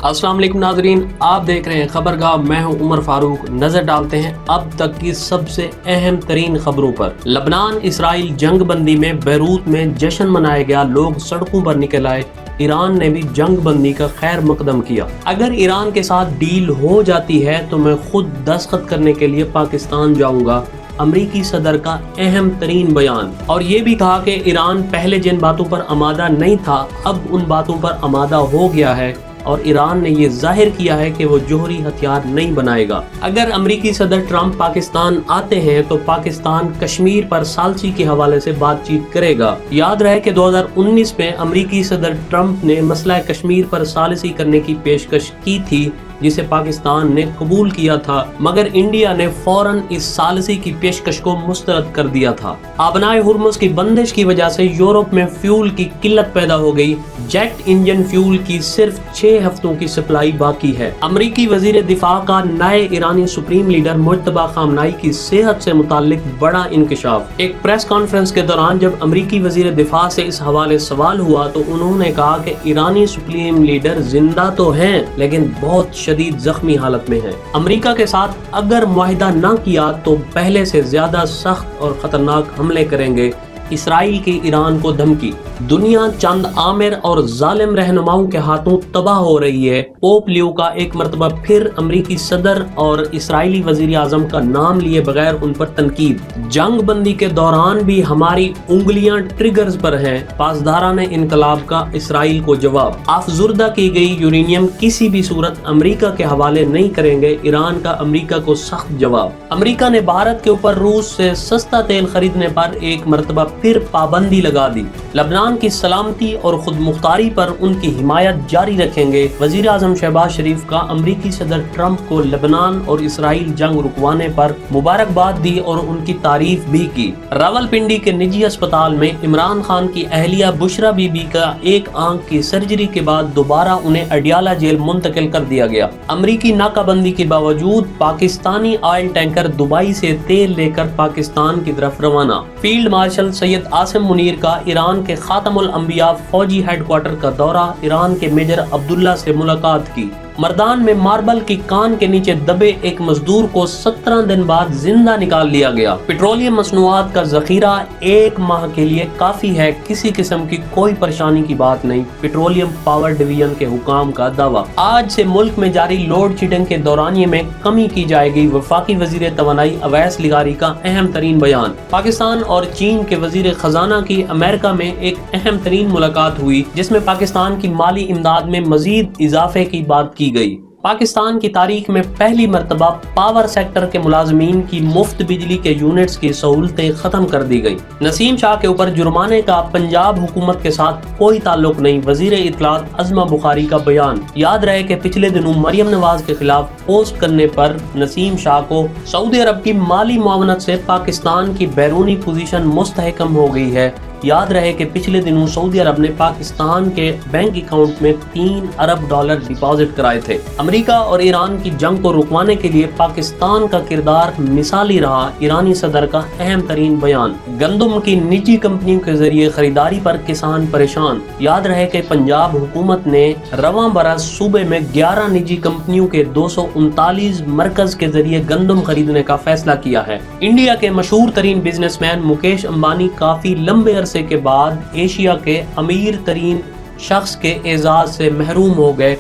السلام علیکم ناظرین، آپ دیکھ رہے ہیں خبرگاہ، میں ہوں عمر فاروق۔ نظر ڈالتے ہیں اب تک کی سب سے اہم ترین خبروں پر۔ لبنان اسرائیل جنگ بندی میں بیروت میں جشن منایا گیا، لوگ سڑکوں پر نکل آئے۔ ایران نے بھی جنگ بندی کا خیر مقدم کیا۔ اگر ایران کے ساتھ ڈیل ہو جاتی ہے تو میں خود دستخط کرنے کے لیے پاکستان جاؤں گا، امریکی صدر کا اہم ترین بیان۔ اور یہ بھی کہا کہ ایران پہلے جن باتوں پر آمادہ نہیں تھا اب ان باتوں پر آمادہ ہو گیا ہے، اور ایران نے یہ ظاہر کیا ہے کہ وہ جوہری ہتھیار نہیں بنائے گا۔ اگر امریکی صدر ٹرمپ پاکستان آتے ہیں تو پاکستان کشمیر پر ثالثی کے حوالے سے بات چیت کرے گا۔ یاد رہے کہ 2019 میں امریکی صدر ٹرمپ نے مسئلہ کشمیر پر ثالثی کرنے کی پیشکش کی تھی، جسے پاکستان نے قبول کیا تھا، مگر انڈیا نے فوراً اس ثالثی کی پیشکش کو مسترد کر دیا تھا۔ آبنائے ہرمز کی بندش کی وجہ سے یورپ میں فیول کی قلت پیدا ہو گئی۔ جیٹ انجن فیول کی صرف 6 ہفتوں کی سپلائی باقی ہے۔ امریکی وزیر دفاع کا نئے ایرانی سپریم لیڈر مجتبی خامنائی کی صحت سے متعلق بڑا انکشاف۔ ایک پریس کانفرنس کے دوران جب امریکی وزیر دفاع سے اس حوالے سوال ہوا تو انہوں نے کہا کہ ایرانی سپریم لیڈر زندہ تو ہیں لیکن بہت شدید زخمی حالت میں ہیں۔ امریکہ کے ساتھ اگر معاہدہ نہ کیا تو پہلے سے زیادہ سخت اور خطرناک حملے کریں گے۔ اسرائیل کی ایران کو دھمکی۔ دنیا چند آمر اور ظالم رہنماؤں کے ہاتھوں تباہ ہو رہی ہے۔ پوپ لیو کا ایک مرتبہ پھر امریکی صدر اور اسرائیلی وزیر اعظم کا نام لیے بغیر ان پر تنقید۔ جنگ بندی کے دوران بھی ہماری انگلیاں ٹریگرز پر ہیں، پاسداران انقلاب کا اسرائیل کو جواب۔ افزردہ کی گئی یورینیم کسی بھی صورت امریکہ کے حوالے نہیں کریں گے، ایران کا امریکہ کو سخت جواب۔ امریکہ نے بھارت کے اوپر روس سے سستا تیل خریدنے پر ایک مرتبہ پھر پابندی لگا دی۔ لبنان کی سلامتی اور خود مختاری پر ان کی حمایت جاری رکھیں گے۔ وزیر اعظم شہباز شریف کا امریکی صدر ٹرمپ کو لبنان اور اسرائیل جنگ رکوانے پر مبارکباد دی اور ان کی تعریف بھی کی۔ راولپنڈی کے نجی اسپتال میں عمران خان کی اہلیہ بشرا بی بی کا ایک آنکھ کی سرجری کے بعد دوبارہ انہیں اڈیالہ جیل منتقل کر دیا گیا۔ امریکی ناکہ بندی کے باوجود پاکستانی آئل ٹینکر دبئی سے تیل لے کر پاکستان کی طرف روانہ۔ فیلڈ مارشل سید عاصم منیر کا ایران کے خاتم الانبیاء فوجی ہیڈ کوارٹر کا دورہ، ایران کے میجر عبداللہ سے ملاقات کی۔ مردان میں ماربل کی کان کے نیچے دبے ایک مزدور کو 17 دن بعد زندہ نکال لیا گیا۔ پیٹرولیم مصنوعات کا ذخیرہ 1 ماہ کے لیے کافی ہے، کسی قسم کی کوئی پریشانی کی بات نہیں، پیٹرولیم پاور ڈویژن کے حکام کا دعویٰ۔ آج سے ملک میں جاری لوڈ شیڈنگ کے دورانیے میں کمی کی جائے گی، وفاقی وزیر توانائی اویس لغاری کا اہم ترین بیان۔ پاکستان اور چین کے وزیر خزانہ کی امریکہ میں ایک اہم ترین ملاقات ہوئی، جس میں پاکستان کی مالی امداد میں مزید اضافے کی بات کی گئی۔ پاکستان کی تاریخ میں پہلی مرتبہ پاور سیکٹر کے ملازمین کی مفت بجلی کے یونٹس کی سہولتیں ختم کر دی گئی۔ نسیم شاہ کے اوپر جرمانے کا پنجاب حکومت کے ساتھ کوئی تعلق نہیں، وزیر اطلاعات عظمہ بخاری کا بیان۔ یاد رہے کہ پچھلے دنوں مریم نواز کے خلاف پوسٹ کرنے پر نسیم شاہ کو سعودی عرب کی مالی معاونت سے پاکستان کی بیرونی پوزیشن مستحکم ہو گئی ہے۔ یاد رہے کہ پچھلے دنوں سعودی عرب نے پاکستان کے بینک اکاؤنٹ میں $3 ارب ڈپازٹ کرائے تھے۔ امریکہ اور ایران کی جنگ کو رکوانے کے لیے پاکستان کا کردار مثالی رہا، ایرانی صدر کا اہم ترین بیان۔ گندم کی نجی کمپنیوں کے ذریعے خریداری پر کسان پریشان۔ یاد رہے کہ پنجاب حکومت نے رواں برس صوبے میں 11 نجی کمپنیوں کے 239 مرکز کے ذریعے گندم خریدنے کا فیصلہ کیا ہے۔ انڈیا کے مشہور ترین بزنس مین مکیش امبانی کافی لمبے عرصے کے بعد ایشیا کے امیر ترین شخص کے اعزاز سے محروم ہو گئے۔